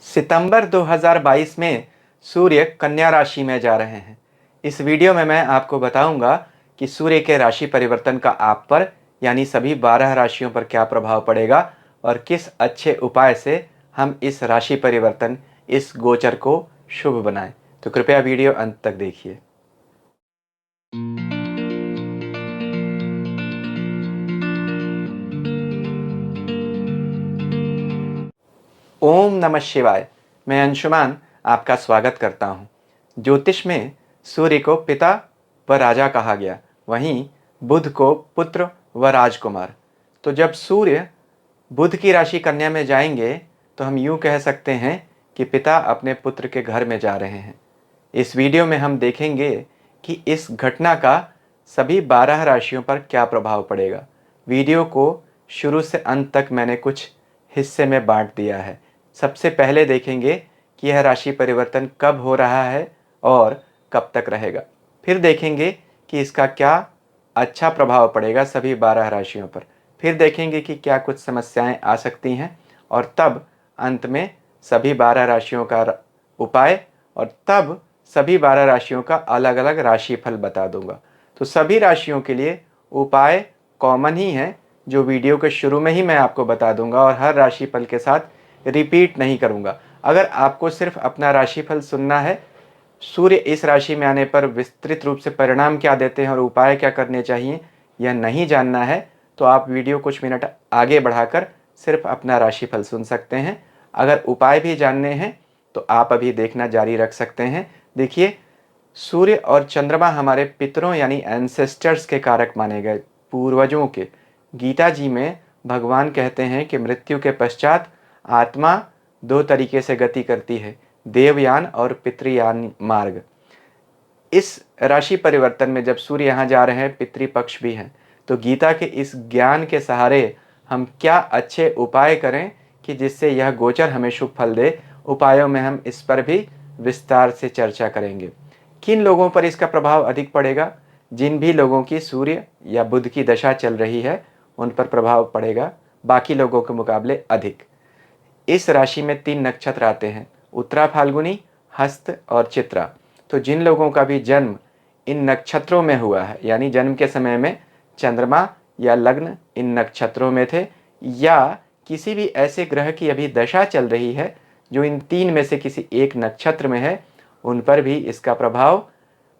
सितंबर 2022 में सूर्य कन्या राशि में जा रहे हैं। इस वीडियो में मैं आपको बताऊंगा कि सूर्य के राशि परिवर्तन का आप पर यानी सभी 12 राशियों पर क्या प्रभाव पड़ेगा और किस अच्छे उपाय से हम इस राशि परिवर्तन, इस गोचर को शुभ बनाएं। तो कृपया वीडियो अंत तक देखिए। ओम नमः शिवाय। मैं अंशुमान आपका स्वागत करता हूँ। ज्योतिष में सूर्य को पिता व राजा कहा गया, वहीं बुध को पुत्र व राजकुमार। तो जब सूर्य बुध की राशि कन्या में जाएंगे तो हम यूँ कह सकते हैं कि पिता अपने पुत्र के घर में जा रहे हैं। इस वीडियो में हम देखेंगे कि इस घटना का सभी 12 राशियों पर क्या प्रभाव पड़ेगा। वीडियो को शुरू से अंत तक मैंने कुछ हिस्से में बांट दिया है। सबसे पहले देखेंगे कि यह राशि परिवर्तन कब हो रहा है और कब तक रहेगा। फिर देखेंगे कि इसका क्या अच्छा प्रभाव पड़ेगा सभी 12 राशियों पर। फिर देखेंगे कि क्या कुछ समस्याएं आ सकती हैं और तब अंत में सभी 12 राशियों का उपाय और तब सभी 12 राशियों का अलग अलग राशिफल बता दूंगा। तो सभी राशियों के लिए उपाय कॉमन ही है, जो वीडियो के शुरू में ही मैं आपको बता दूंगा और हर राशिफल के साथ रिपीट नहीं करूंगा। अगर आपको सिर्फ अपना राशिफल सुनना है, सूर्य इस राशि में आने पर विस्तृत रूप से परिणाम क्या देते हैं और उपाय क्या करने चाहिए, यह नहीं जानना है तो आप वीडियो कुछ मिनट आगे बढ़ाकर सिर्फ अपना राशिफल सुन सकते हैं। अगर उपाय भी जानने हैं तो आप अभी देखना जारी रख सकते हैं। देखिए, सूर्य और चंद्रमा हमारे पितरों यानी एंसेस्टर्स के कारक माने गए, पूर्वजों के। गीता जी में भगवान कहते हैं कि मृत्यु के पश्चात आत्मा दो तरीके से गति करती है, देवयान और पितृयान मार्ग। इस राशि परिवर्तन में जब सूर्य यहाँ जा रहे हैं, पितृपक्ष भी हैं, तो गीता के इस ज्ञान के सहारे हम क्या अच्छे उपाय करें कि जिससे यह गोचर हमें शुभ फल दे। उपायों में हम इस पर भी विस्तार से चर्चा करेंगे। किन लोगों पर इसका प्रभाव अधिक पड़ेगा? जिन भी लोगों की सूर्य या बुध की दशा चल रही है उन पर प्रभाव पड़ेगा बाकी लोगों के मुकाबले अधिक। इस राशि में 3 नक्षत्र आते हैं, उत्तरा, फाल्गुनी, हस्त और चित्रा। तो जिन लोगों का भी जन्म इन नक्षत्रों में हुआ है, यानी जन्म के समय में चंद्रमा या लग्न इन नक्षत्रों में थे, या किसी भी ऐसे ग्रह की अभी दशा चल रही है जो इन 3 में से किसी एक नक्षत्र में है, उन पर भी इसका प्रभाव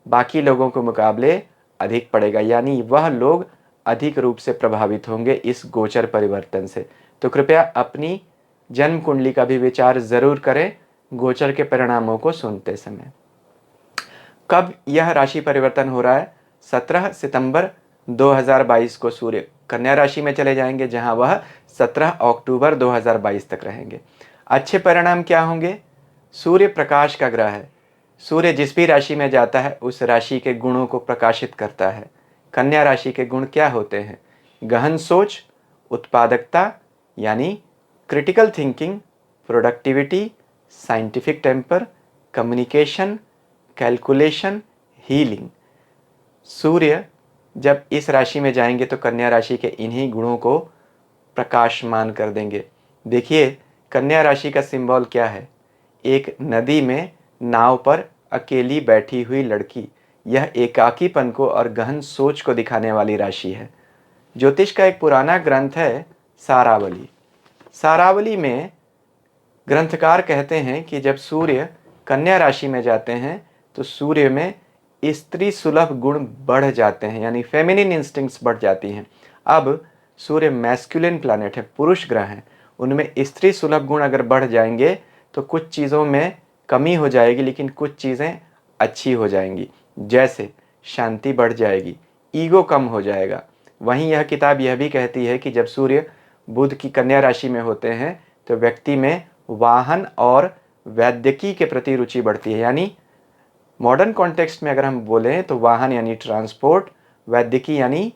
बाकी लोगों के मुकाबले अधिक पड़ेगा, यानी वह लोग अधिक रूप से प्रभावित होंगे इस गोचर परिवर्तन से। तो कृपया अपनी जन्म कुंडली का भी विचार जरूर करें गोचर के परिणामों को सुनते समय। कब यह राशि परिवर्तन हो रहा है? 17 सितंबर 2022 को सूर्य कन्या राशि में चले जाएंगे, जहां वह 17 अक्टूबर 2022 तक रहेंगे। अच्छे परिणाम क्या होंगे? सूर्य प्रकाश का ग्रह है। सूर्य जिस भी राशि में जाता है उस राशि के गुणों को प्रकाशित करता है। कन्या राशि के गुण क्या होते हैं? गहन सोच, उत्पादकता यानी critical thinking, productivity, scientific temper, communication, calculation, healing. सूर्य जब इस राशि में जाएंगे तो कन्या राशि के इन्हीं गुणों को प्रकाशमान कर देंगे। देखिए, कन्या राशि का सिंबल क्या है? एक नदी में नाव पर अकेली बैठी हुई लड़की। यह एकाकीपन को और गहन सोच को दिखाने वाली राशि है। ज्योतिष का एक पुराना ग्रंथ है सारावली। सारावली में ग्रंथकार कहते हैं कि जब सूर्य कन्या राशि में जाते हैं तो सूर्य में स्त्री सुलभ गुण बढ़ जाते हैं, यानी फेमिनिन इंस्टिंक्ट्स बढ़ जाती हैं। अब सूर्य मैस्कुलिन प्लैनेट है, पुरुष ग्रह है, उनमें स्त्री सुलभ गुण अगर बढ़ जाएंगे तो कुछ चीज़ों में कमी हो जाएगी लेकिन कुछ चीज़ें अच्छी हो जाएंगी। जैसे शांति बढ़ जाएगी, ईगो कम हो जाएगा। वहीं यह किताब यह भी कहती है कि जब सूर्य बुध की कन्या राशि में होते हैं तो व्यक्ति में वाहन और वैद्यकी के प्रति रुचि बढ़ती है। यानी मॉडर्न कॉन्टेक्स्ट में अगर हम बोलें तो वाहन यानी ट्रांसपोर्ट, वैद्यकी यानी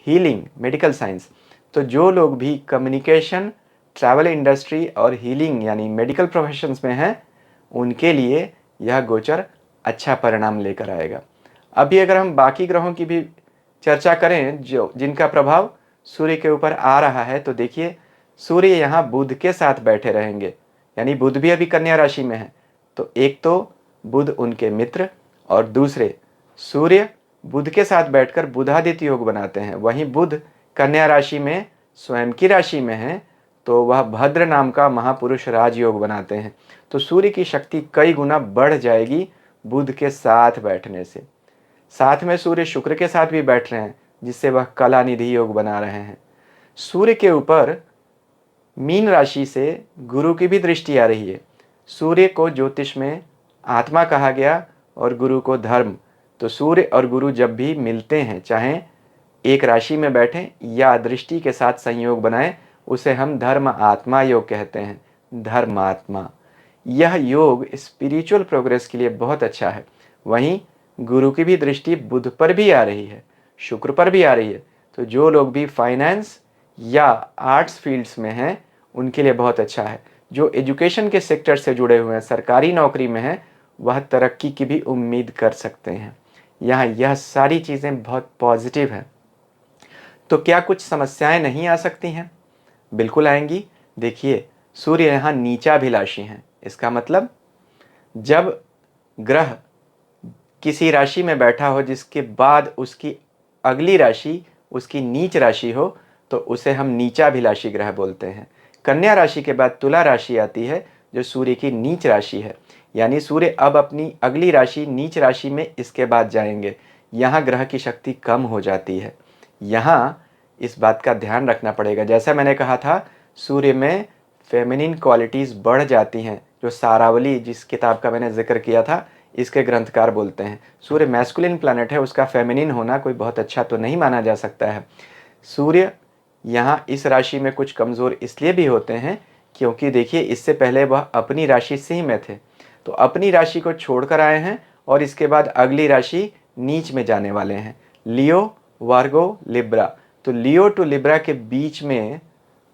हीलिंग, मेडिकल साइंस। तो जो लोग भी कम्युनिकेशन, ट्रैवल इंडस्ट्री और हीलिंग यानी मेडिकल प्रोफेशंस में हैं, उनके लिए यह गोचर अच्छा परिणाम लेकर आएगा। अभी अगर हम बाकी ग्रहों की भी चर्चा करें जो जिनका प्रभाव सूर्य के ऊपर आ रहा है, तो देखिए, सूर्य यहाँ बुध के साथ बैठे रहेंगे, यानी बुध भी अभी कन्या राशि में है। तो एक तो बुध उनके मित्र और दूसरे सूर्य बुध के साथ बैठकर बुधादित्य योग बनाते हैं। वहीं बुध कन्या राशि में स्वयं की राशि में है तो वह भद्र नाम का महापुरुष राजयोग बनाते हैं। तो सूर्य की शक्ति कई गुना बढ़ जाएगी बुध के साथ बैठने से। साथ में सूर्य शुक्र के साथ भी बैठ रहे हैं जिससे वह कला निधि योग बना रहे हैं। सूर्य के ऊपर मीन राशि से गुरु की भी दृष्टि आ रही है। सूर्य को ज्योतिष में आत्मा कहा गया और गुरु को धर्म। तो सूर्य और गुरु जब भी मिलते हैं, चाहे एक राशि में बैठें या दृष्टि के साथ संयोग बनाएं, उसे हम धर्म आत्मा योग कहते हैं। धर्मात्मा, यह योग स्पिरिचुअल प्रोग्रेस के लिए बहुत अच्छा है। वहीं गुरु की भी दृष्टि बुध पर भी आ रही है, शुक्र पर भी आ रही है। तो जो लोग भी फाइनेंस या आर्ट्स फील्ड्स में हैं उनके लिए बहुत अच्छा है। जो एजुकेशन के सेक्टर से जुड़े हुए हैं, सरकारी नौकरी में हैं, वह तरक्की की भी उम्मीद कर सकते हैं। यहाँ यह सारी चीज़ें बहुत पॉजिटिव हैं। तो क्या कुछ समस्याएं नहीं आ सकती हैं? बिल्कुल आएंगी। देखिए, सूर्य यहाँ नीचाभिलाषी हैं। इसका मतलब जब ग्रह किसी राशि में बैठा हो जिसके बाद उसकी अगली राशि उसकी नीच राशि हो तो उसे हम नीचाभिलाषी ग्रह बोलते हैं। कन्या राशि के बाद तुला राशि आती है जो सूर्य की नीच राशि है। यानी सूर्य अब अपनी अगली राशि नीच राशि में इसके बाद जाएंगे। यहाँ ग्रह की शक्ति कम हो जाती है। यहाँ इस बात का ध्यान रखना पड़ेगा। जैसा मैंने कहा था, सूर्य में फेमिनिन क्वालिटीज़ बढ़ जाती हैं, जो सारावली जिस किताब का मैंने जिक्र किया था इसके ग्रंथकार बोलते हैं। सूर्य मैस्कुलिन प्लैनेट है, उसका फेमिनिन होना कोई बहुत अच्छा तो नहीं माना जा सकता है। सूर्य यहाँ इस राशि में कुछ कमज़ोर इसलिए भी होते हैं क्योंकि देखिए, इससे पहले वह अपनी राशि सिंह में थे, तो अपनी राशि को छोड़कर आए हैं और इसके बाद अगली राशि नीच में जाने वाले हैं। लियो, वर्गो, लिब्रा। तो लियो टू लिब्रा के बीच में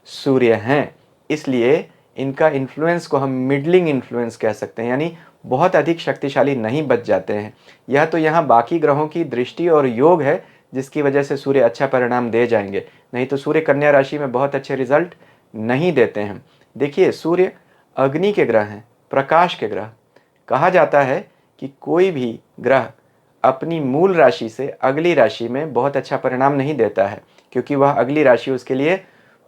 सूर्य हैं, इसलिए इनका इन्फ्लुएंस को हम मिडलिंग इन्फ्लुएंस कह सकते हैं, यानी बहुत अधिक शक्तिशाली नहीं बच जाते हैं। यह तो यहाँ बाकी ग्रहों की दृष्टि और योग है जिसकी वजह से सूर्य अच्छा परिणाम दे जाएंगे, नहीं तो सूर्य कन्या राशि में बहुत अच्छे रिजल्ट नहीं देते हैं। देखिए, सूर्य अग्नि के ग्रह हैं, प्रकाश के ग्रह। कहा जाता है कि कोई भी ग्रह अपनी मूल राशि से अगली राशि में बहुत अच्छा परिणाम नहीं देता है क्योंकि वह अगली राशि उसके लिए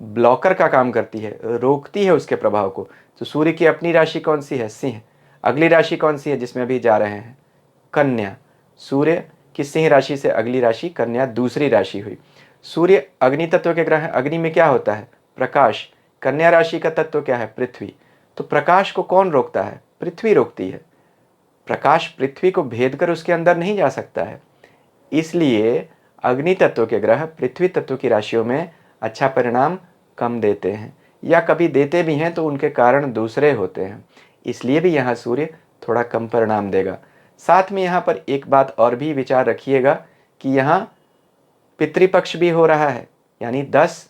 ब्लॉकर का काम करती है, रोकती है उसके प्रभाव को। तो सूर्य की अपनी राशि कौन सी है? सिंह। अगली राशि कौन सी है जिसमें अभी जा रहे हैं? कन्या। सूर्य की सिंह राशि से अगली राशि कन्या, दूसरी राशि हुई। सूर्य अग्नि तत्व के ग्रह है। अग्नि में क्या होता है? प्रकाश। कन्या राशि का तत्व क्या है? पृथ्वी। तो प्रकाश को कौन रोकता है? पृथ्वी रोकती है। प्रकाश पृथ्वी को भेद कर उसके अंदर नहीं जा सकता है, इसलिए अग्नि तत्व के ग्रह पृथ्वी तत्व की राशियों में अच्छा परिणाम कम देते हैं, या कभी देते भी हैं तो उनके कारण दूसरे होते हैं। इसलिए भी यहाँ सूर्य थोड़ा कम परिणाम देगा। साथ में यहाँ पर एक बात और भी विचार रखिएगा कि यहाँ पितृपक्ष भी हो रहा है, यानी 10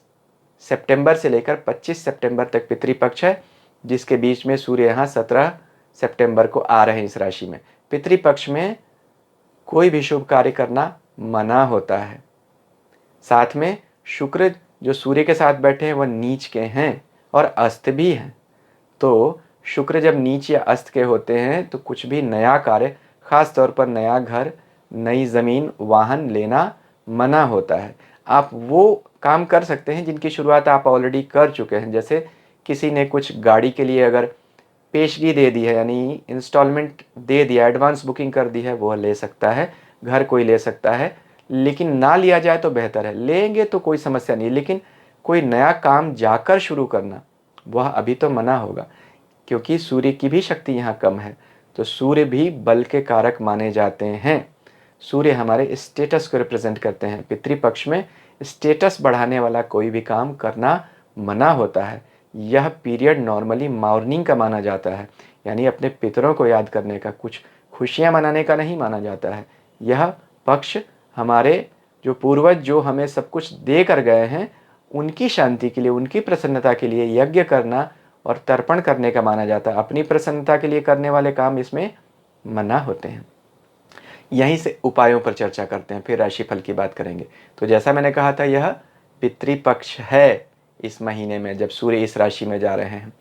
सितंबर से लेकर 25 सितंबर तक पितृपक्ष है, जिसके बीच में सूर्य यहाँ 17 सितंबर को आ रहे हैं इस राशि में। पितृपक्ष में कोई भी शुभ कार्य करना मना होता है। साथ में शुक्र जो सूर्य के साथ बैठे हैं वह नीच के हैं और अस्त भी हैं। तो शुक्र जब नीच या अस्त के होते हैं तो कुछ भी नया कार्य, खास तौर पर नया घर, नई ज़मीन, वाहन लेना मना होता है। आप वो काम कर सकते हैं जिनकी शुरुआत आप ऑलरेडी कर चुके हैं। जैसे किसी ने कुछ गाड़ी के लिए अगर पेशगी दे दी है, यानी इंस्टॉलमेंट दे दिया, एडवांस बुकिंग कर दी है, वह ले सकता है। घर कोई ले सकता है, लेकिन ना लिया जाए तो बेहतर है। लेंगे तो कोई समस्या नहीं, लेकिन कोई नया काम जाकर शुरू करना वह अभी तो मना होगा क्योंकि सूर्य की भी शक्ति यहाँ कम है। तो सूर्य भी बल के कारक माने जाते हैं। सूर्य हमारे स्टेटस को रिप्रेजेंट करते हैं। पितृपक्ष में स्टेटस बढ़ाने वाला कोई भी काम करना मना होता है। यह पीरियड नॉर्मली मॉर्निंग का माना जाता है, यानी अपने पितरों को याद करने का, कुछ खुशियाँ मनाने का नहीं माना जाता है। यह पक्ष हमारे जो पूर्वज जो हमें सब कुछ दे कर गए हैं उनकी शांति के लिए, उनकी प्रसन्नता के लिए यज्ञ करना और तर्पण करने का माना जाता है। अपनी प्रसन्नता के लिए करने वाले काम इसमें मना होते हैं। यहीं से उपायों पर चर्चा करते हैं, फिर राशिफल की बात करेंगे। तो जैसा मैंने कहा था, यह पितृपक्ष है इस महीने में जब सूर्य इस राशि में जा रहे हैं।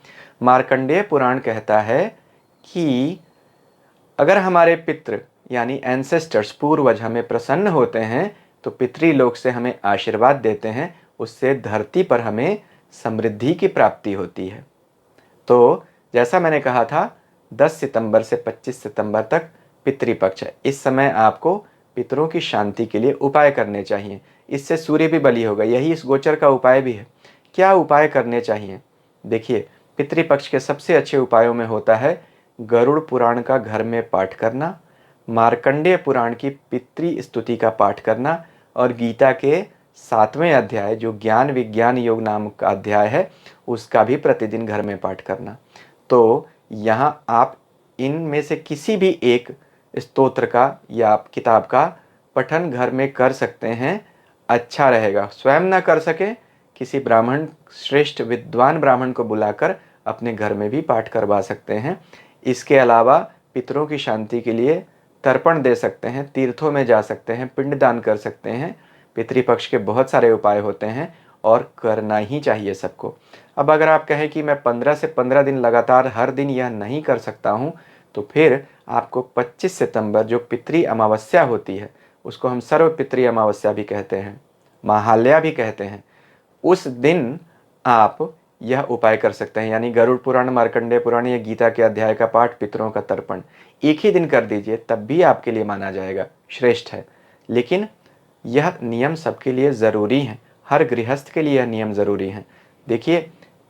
मार्कंडेय पुराण कहता है कि अगर हमारे पितृ यानी एंसेस्टर्स पूर्वज हमें प्रसन्न होते हैं तो पितृलोक से हमें आशीर्वाद देते हैं, उससे धरती पर हमें समृद्धि की प्राप्ति होती है। तो जैसा मैंने कहा था 10 सितंबर से 25 सितंबर तक पितृपक्ष है। इस समय आपको पितरों की शांति के लिए उपाय करने चाहिए। इससे सूर्य भी बलि होगा, यही इस गोचर का उपाय भी है। क्या उपाय करने चाहिए? देखिए, पितृपक्ष के सबसे अच्छे उपायों में होता है गरुड़ पुराण का घर में पाठ करना, मार्कंडेय पुराण की पितृ स्तुति का पाठ करना और गीता के 7वें अध्याय जो ज्ञान विज्ञान योग नाम का अध्याय है उसका भी प्रतिदिन घर में पाठ करना। तो यहाँ आप इनमें से किसी भी एक स्तोत्र का या किताब का पठन घर में कर सकते हैं, अच्छा रहेगा। स्वयं ना कर सके, किसी ब्राह्मण, श्रेष्ठ विद्वान ब्राह्मण को बुलाकर अपने घर में भी पाठ करवा सकते हैं। इसके अलावा पितरों की शांति के लिए तर्पण दे सकते हैं, तीर्थों में जा सकते हैं, पिंडदान कर सकते हैं। पितृपक्ष के बहुत सारे उपाय होते हैं और करना ही चाहिए सबको। अब अगर आप कहें कि मैं 15 से 15 दिन लगातार हर दिन यह नहीं कर सकता हूँ, तो फिर आपको 25 सितंबर जो पितृ अमावस्या होती है, उसको हम सर्व पितृ अमावस्या भी कहते हैं, महालया भी कहते हैं, उस दिन आप यह उपाय कर सकते हैं। यानी गरुड़ पुराण, मार्कंडेय पुराण या गीता के अध्याय का पाठ, पितरों का तर्पण एक ही दिन कर दीजिए, तब भी आपके लिए माना जाएगा, श्रेष्ठ है। लेकिन यह नियम सबके लिए ज़रूरी है, हर गृहस्थ के लिए यह नियम ज़रूरी है। देखिए,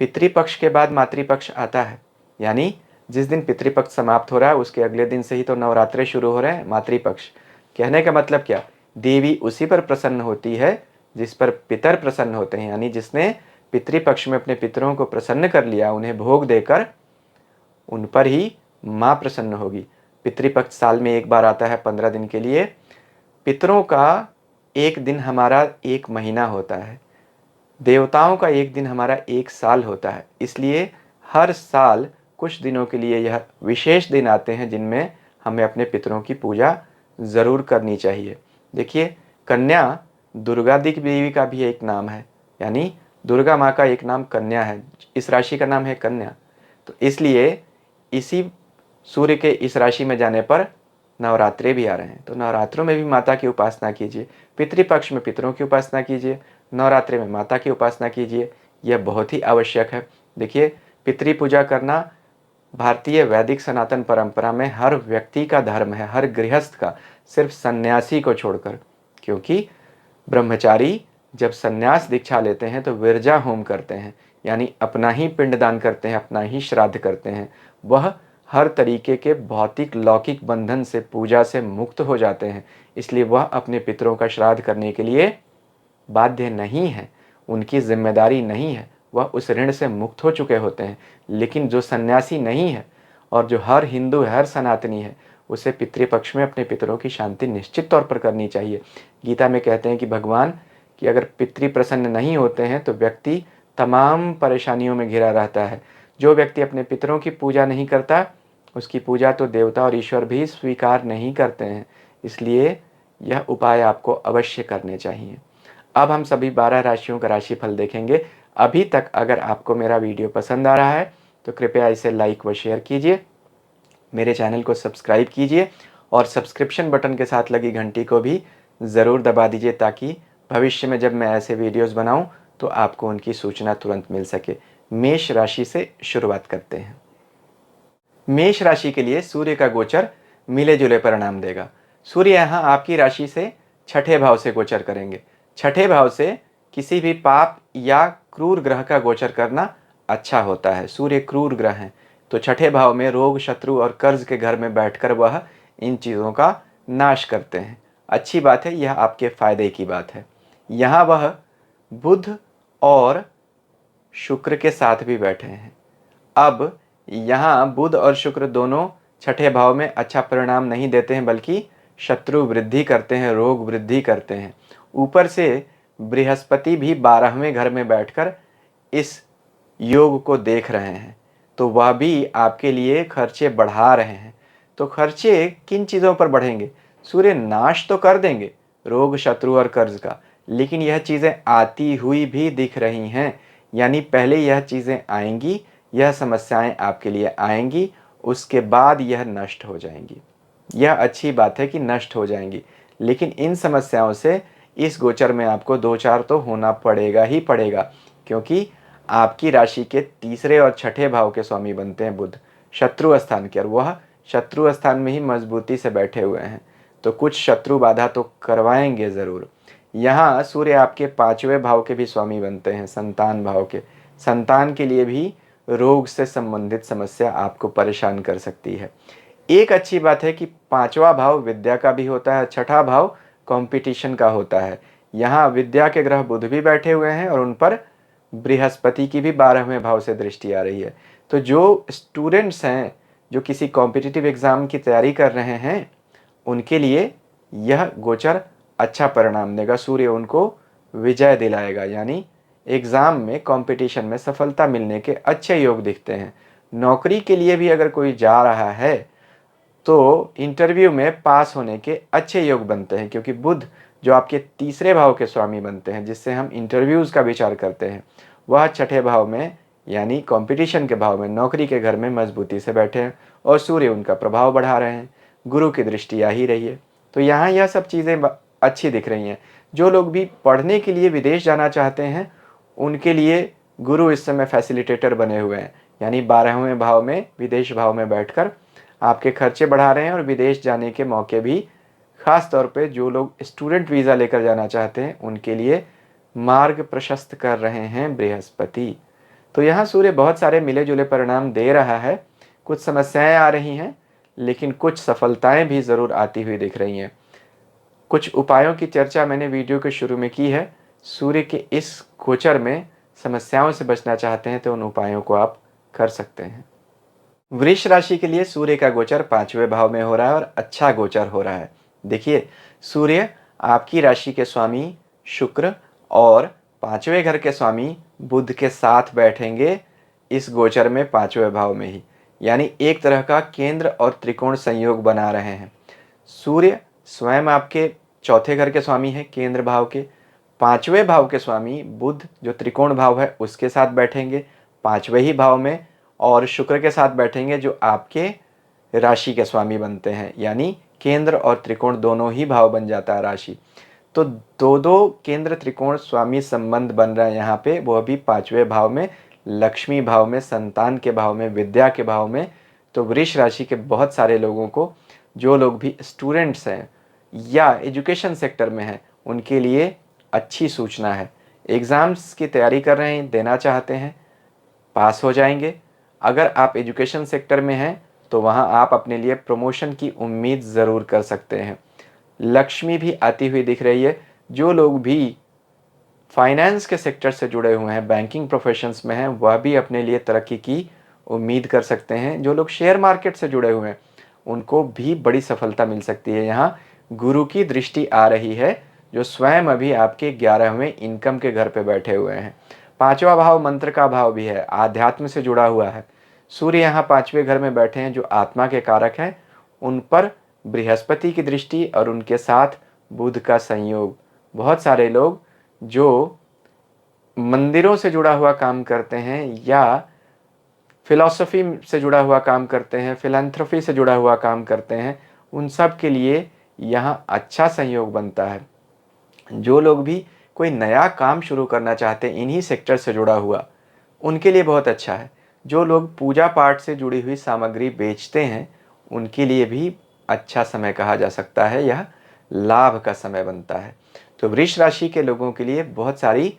पितृपक्ष के बाद मातृपक्ष आता है, यानी जिस दिन पितृपक्ष समाप्त हो रहा है उसके अगले दिन से ही तो नवरात्रे शुरू हो रहे हैं, मातृपक्ष। कहने का मतलब क्या? देवी उसी पर प्रसन्न होती है जिस पर पितर प्रसन्न होते हैं, यानी जिसने पितृपक्ष में अपने पितरों को प्रसन्न कर लिया, उन्हें भोग देकर, उन पर ही माँ प्रसन्न होगी। पितृपक्ष साल में एक बार आता है 15 दिन के लिए। पितरों का एक दिन हमारा एक महीना होता है, देवताओं का एक दिन हमारा एक साल होता है। इसलिए हर साल कुछ दिनों के लिए यह विशेष दिन आते हैं जिनमें हमें अपने पितरों की पूजा ज़रूर करनी चाहिए। देखिए, कन्या दुर्गा देवी का भी एक नाम है, यानी दुर्गा माँ का एक नाम कन्या है। इस राशि का नाम है कन्या। तो इसलिए इसी सूर्य के इस राशि में जाने पर नवरात्रे भी आ रहे हैं, तो नवरात्रों में भी माता की उपासना कीजिए। पितृपक्ष में पितरों की उपासना कीजिए, नवरात्रे में माता की उपासना कीजिए, यह बहुत ही आवश्यक है। देखिए, पितृ पूजा करना भारतीय वैदिक सनातन परंपरा में हर व्यक्ति का धर्म है, हर गृहस्थ का, सिर्फ सन्यासी को छोड़कर। क्योंकि ब्रह्मचारी जब सन्यास दीक्षा लेते हैं तो विरजा होम करते हैं, यानी अपना ही पिंडदान करते हैं, अपना ही श्राद्ध करते हैं। वह हर तरीके के भौतिक लौकिक बंधन से, पूजा से मुक्त हो जाते हैं। इसलिए वह अपने पितरों का श्राद्ध करने के लिए बाध्य नहीं है, उनकी जिम्मेदारी नहीं है, वह उस ऋण से मुक्त हो चुके होते हैं। लेकिन जो सन्यासी नहीं है और जो हर हिंदू है, हर सनातनी है, उसे पितृपक्ष में अपने पितरों की शांति निश्चित तौर पर करनी चाहिए। गीता में कहते हैं कि भगवान कि अगर पितृ प्रसन्न नहीं होते हैं तो व्यक्ति तमाम परेशानियों में घिरा रहता है। जो व्यक्ति अपने पितरों की पूजा नहीं करता, उसकी पूजा तो देवता और ईश्वर भी स्वीकार नहीं करते हैं। इसलिए यह उपाय आपको अवश्य करने चाहिए। अब हम सभी 12 राशियों का राशिफल देखेंगे। अभी तक अगर आपको मेरा वीडियो पसंद आ रहा है तो कृपया इसे लाइक व शेयर कीजिए, मेरे चैनल को सब्सक्राइब कीजिए और सब्सक्रिप्शन बटन के साथ लगी घंटी को भी ज़रूर दबा दीजिए, ताकि भविष्य में जब मैं ऐसे वीडियोस बनाऊं तो आपको उनकी सूचना तुरंत मिल सके। मेष राशि से शुरुआत करते हैं। मेष राशि के लिए सूर्य का गोचर मिले जुले परिणाम देगा। सूर्य यहाँ आपकी राशि से छठे भाव से गोचर करेंगे। छठे भाव से किसी भी पाप या क्रूर ग्रह का गोचर करना अच्छा होता है। सूर्य क्रूर ग्रह हैं, तो छठे भाव में रोग, शत्रु और कर्ज के घर में बैठकर वह इन चीज़ों का नाश करते हैं। अच्छी बात है, यह आपके फायदे की बात है। यहाँ वह बुध और शुक्र के साथ भी बैठे हैं। अब यहाँ बुध और शुक्र दोनों छठे भाव में अच्छा परिणाम नहीं देते हैं, बल्कि शत्रु वृद्धि करते हैं, रोग वृद्धि करते हैं। ऊपर से बृहस्पति भी 12वें घर में बैठकर इस योग को देख रहे हैं, तो वह भी आपके लिए खर्चे बढ़ा रहे हैं। तो खर्चे किन चीज़ों पर बढ़ेंगे? सूर्य नाश तो कर देंगे रोग, शत्रु और कर्ज का, लेकिन यह चीज़ें आती हुई भी दिख रही हैं। यानी पहले यह चीज़ें आएंगी, यह समस्याएं आपके लिए आएंगी, उसके बाद यह नष्ट हो जाएंगी। यह अच्छी बात है कि नष्ट हो जाएंगी, लेकिन इन समस्याओं से इस गोचर में आपको दो चार तो होना पड़ेगा ही पड़ेगा, क्योंकि आपकी राशि के तीसरे और छठे भाव के स्वामी बनते हैं बुध, शत्रु स्थान के, और वह शत्रु स्थान में ही मजबूती से बैठे हुए हैं, तो कुछ शत्रु बाधा तो करवाएंगे ज़रूर। यहाँ सूर्य आपके पांचवें भाव के भी स्वामी बनते हैं, संतान भाव के। संतान के लिए भी रोग से संबंधित समस्या आपको परेशान कर सकती है। एक अच्छी बात है कि पांचवा भाव विद्या का भी होता है, छठा भाव कंपटीशन का होता है। यहाँ विद्या के ग्रह बुध भी बैठे हुए हैं और उन पर बृहस्पति की भी 12वें भाव से दृष्टि आ रही है। तो जो स्टूडेंट्स हैं, जो किसी कॉम्पिटिटिव एग्ज़ाम की तैयारी कर रहे हैं, उनके लिए यह गोचर अच्छा परिणाम देगा। सूर्य उनको विजय दिलाएगा, यानी एग्ज़ाम में, कंपटीशन में सफलता मिलने के अच्छे योग दिखते हैं। नौकरी के लिए भी अगर कोई जा रहा है तो इंटरव्यू में पास होने के अच्छे योग बनते हैं, क्योंकि बुध जो आपके तीसरे भाव के स्वामी बनते हैं, जिससे हम इंटरव्यूज़ का विचार करते हैं, वह छठे भाव में यानी कंपटीशन के भाव में, नौकरी के घर में मजबूती से बैठे हैं और सूर्य उनका प्रभाव बढ़ा रहे हैं। गुरु की दृष्टि आ ही रही है, तो यहाँ यह सब चीज़ें अच्छी दिख रही हैं। जो लोग भी पढ़ने के लिए विदेश जाना चाहते हैं, उनके लिए गुरु इस समय फैसिलिटेटर बने हुए हैं, यानी 12वें भाव में, विदेश भाव में बैठकर आपके खर्चे बढ़ा रहे हैं और विदेश जाने के मौके भी, ख़ास तौर पे जो लोग स्टूडेंट वीज़ा लेकर जाना चाहते हैं, उनके लिए मार्ग प्रशस्त कर रहे हैं बृहस्पति। तो यहाँ सूर्य बहुत सारे मिले जुले परिणाम दे रहा है। कुछ समस्याएं आ रही हैं, लेकिन कुछ सफलताएं भी ज़रूर आती हुई दिख रही हैं। कुछ उपायों की चर्चा मैंने वीडियो के शुरू में की है। सूर्य के इस गोचर में समस्याओं से बचना चाहते हैं तो उन उपायों को आप कर सकते हैं। वृष राशि के लिए सूर्य का गोचर 5वें भाव में हो रहा है और अच्छा गोचर हो रहा है। देखिए, सूर्य आपकी राशि के स्वामी शुक्र और 5वें घर के स्वामी बुध के साथ बैठेंगे इस गोचर में 5वें भाव में ही, यानी एक तरह का केंद्र और त्रिकोण संयोग बना रहे हैं। सूर्य स्वयं आपके चौथे घर के स्वामी हैं, केंद्र भाव के। 5वें भाव के स्वामी बुध जो त्रिकोण भाव है उसके साथ बैठेंगे 5वें ही भाव में, और शुक्र के साथ बैठेंगे जो आपके राशि के स्वामी बनते हैं, यानी केंद्र और त्रिकोण दोनों ही भाव बन जाता है राशि। तो दो दो केंद्र त्रिकोण स्वामी संबंध बन रहा है यहाँ पे, वह भी 5वें भाव में, लक्ष्मी भाव में, संतान के भाव में, विद्या के भाव में। तो वृष राशि के बहुत सारे लोगों को, जो लोग भी स्टूडेंट्स हैं या एजुकेशन सेक्टर में हैं, उनके लिए अच्छी सूचना है। एग्ज़ाम्स की तैयारी कर रहे हैं, देना चाहते हैं, पास हो जाएंगे। अगर आप एजुकेशन सेक्टर में हैं तो वहाँ आप अपने लिए प्रमोशन की उम्मीद ज़रूर कर सकते हैं। लक्ष्मी भी आती हुई दिख रही है। जो लोग भी फाइनेंस के सेक्टर से जुड़े हुए हैं, बैंकिंग प्रोफेशंस में हैं, वह भी अपने लिए तरक्की की उम्मीद कर सकते हैं। जो लोग शेयर मार्केट से जुड़े हुए हैं, उनको भी बड़ी सफलता मिल सकती है। यहाँ गुरु की दृष्टि आ रही है, जो स्वयं अभी आपके 11वें इनकम के घर पे बैठे हुए हैं। 5वां भाव मंत्र का भाव भी है, आध्यात्म से जुड़ा हुआ है। सूर्य यहाँ 5वें घर में बैठे हैं जो आत्मा के कारक हैं, उन पर बृहस्पति की दृष्टि और उनके साथ बुध का संयोग। बहुत सारे लोग जो मंदिरों से जुड़ा हुआ काम करते हैं या फिलॉसफी से जुड़ा हुआ काम करते हैं, फिलैंथ्रोपी से जुड़ा हुआ काम करते हैं, उन सब के लिए यहाँ अच्छा संयोग बनता है। जो लोग भी कोई नया काम शुरू करना चाहते हैं इन्हीं सेक्टर से जुड़ा हुआ, उनके लिए बहुत अच्छा है। जो लोग पूजा पाठ से जुड़ी हुई सामग्री बेचते हैं, उनके लिए भी अच्छा समय कहा जा सकता है, यह लाभ का समय बनता है। तो वृष राशि के लोगों के लिए बहुत सारी